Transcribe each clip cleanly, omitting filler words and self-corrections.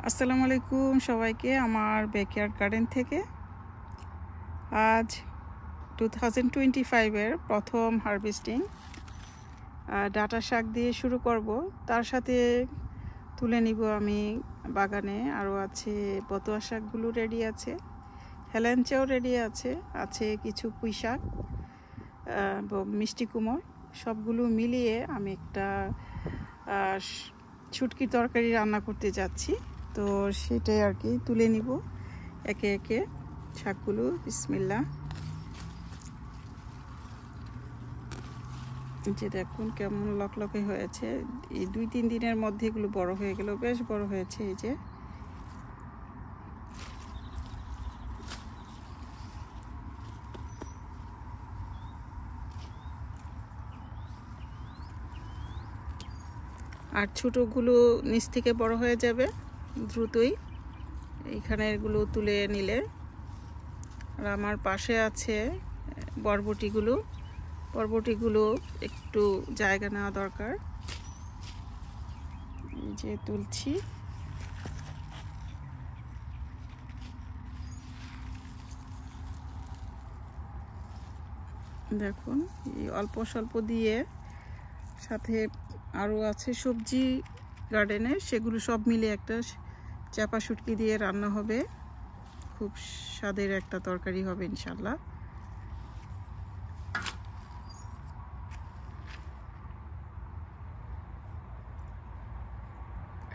আসসালামু আলাইকুম সবাইকে আমার ব্যাকয়ার্ড গার্ডেন থেকে। আজ 2025-এর প্রথম হারভেস্টিং ডাঁটা শাক দিয়ে শুরু করব। তার সাথে তুলে নিব আমি বাগানে আরও আছে বতুয়া শাকগুলো রেডি আছে, হেলেঞ্চাও রেডি আছে, আছে কিছু পুঁই শাক এবং মিষ্টি কুমড়, সবগুলো মিলিয়ে আমি একটা শুটকি তরকারি রান্না করতে যাচ্ছি। তো সেটাই আর কি তুলে নিব একে একে শাকগুলো। বিসমিল্লাহ। যে দেখুন কেমন লকলকে হয়েছে, এই 2-3 দিনের মধ্যে এগুলো বড় হয়ে গেল, বেশ বড় হয়েছে। এই যে আর ছোটোগুলো নিচ থেকে বড় হয়ে যাবে দ্রুতই, এইখানেরগুলো তুলে নিলে। আর আমার পাশে আছে বরবটিগুলো একটু জায়গা নেওয়া দরকার, যে তুলছি। দেখুন এই অল্প স্বল্প দিয়ে, সাথে আরও আছে সবজি গার্ডেনে, সেগুলো সব মিলে একটা চাপা শুটকি দিয়ে রান্না হবে। খুব স্বাদের একটা তরকারি হবে ইনশাল্লাহ।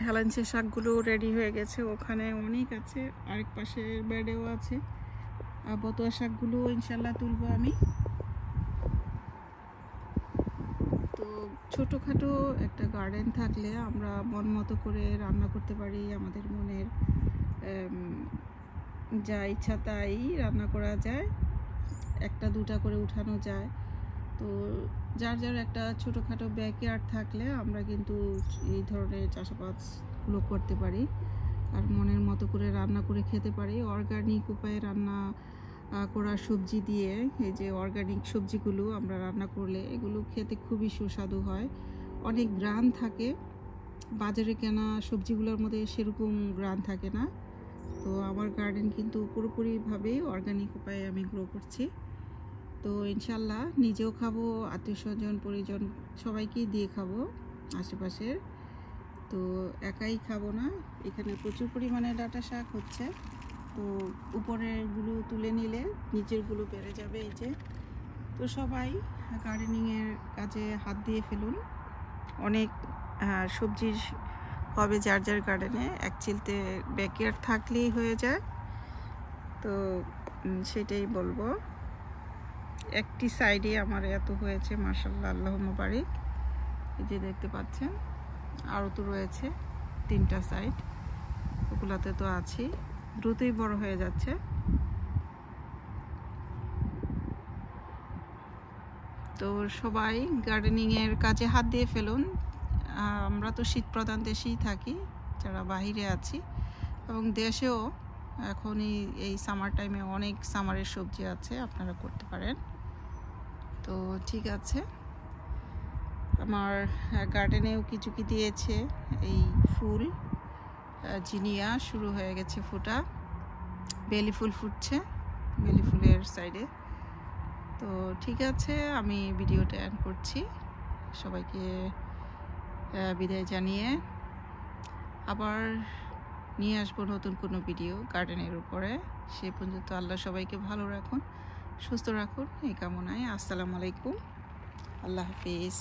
হেলাঞ্চে শাকগুলো রেডি হয়ে গেছে, ওখানে অনেক আছে, আরেক পাশের বেডেও আছে। আর বতুয়া শাকগুলো ইনশাল্লাহ তুলবো আমি। তো ছোটোখাটো একটা গার্ডেন থাকলে আমরা মন মতো করে রান্না করতে পারি, আমাদের মনের যা ইচ্ছা তাই রান্না করা যায়, একটা দুটা করে উঠানো যায়। তো যার যার একটা ছোটোখাটো ব্যাকয়ার্ড থাকলে আমরা কিন্তু এই ধরনের চাষাবাদগুলো করতে পারি আর মনের মতো করে রান্না করে খেতে পারি। অর্গানিক উপায়ে রান্না করা সবজি দিয়ে, এই যে অর্গানিক সবজিগুলো আমরা রান্না করলে এগুলো খেতে খুবই সুস্বাদু হয়, অনেক গ্রান থাকে। বাজারে কেনা সবজিগুলোর মধ্যে সেরকম গ্রান থাকে না। তো আমার গার্ডেন কিন্তু পুরোপুরিভাবে অর্গানিক উপায়ে আমি গ্রো করছি। তো ইনশাল্লাহ নিজেও খাবো, আত্মীয় স্বজন পরিজন সবাইকেই দিয়ে খাবো আশেপাশের। তো একাই খাবো না, এখানে প্রচুর পরিমাণে ডাঁটা শাক হচ্ছে। তো উপরেরগুলো তুলে নিলে নিচেরগুলো বেড়ে যাবে। এই যে, তো সবাই গার্ডেনিংয়ের কাজে হাত দিয়ে ফেলুন। অনেক সবজির হবে যার যার গার্ডেনে, এক চিলতে ব্যাকয়ার্ড থাকলেই হয়ে যায়। তো সেটাই বলবো। একটি সাইডে আমার এত হয়েছে, মাশাআল্লাহ, আল্লাহুম্মা বারিক। এই যে দেখতে পাচ্ছেন, আরও তো রয়েছে 3টা সাইড, ওগুলাতে তো আছেই, দ্রুতই বড় হয়ে যাচ্ছে। তো সবাই গার্ডেনিংয়ের কাজে হাত দিয়ে ফেলুন। আমরা তো শীত প্রধান দেশেই থাকি, যারা বাহিরে আছি, এবং দেশেও এখন এই সামার টাইমে অনেক সামারের সবজি আছে, আপনারা করতে পারেন। তো ঠিক আছে, আমার গার্ডেনেও কিছু কি দিয়েছে এই ফুল, জিনিয়া শুরু হয়ে গেছে ফোটা, বেলি ফুল ফুটছে বেলি ফুলের সাইডে। তো ঠিক আছে, আমি ভিডিওটা এন্ড করছি। সবাইকে বিদায় জানিয়ে আবার নিয়ে আসবো নতুন কোনো ভিডিও গার্ডেনের উপরে। সে পর্যন্ত আল্লাহ সবাইকে ভালো রাখুন, সুস্থ রাখুন, এই কামনায়। আসসালামু আলাইকুম, আল্লাহ হাফিজ।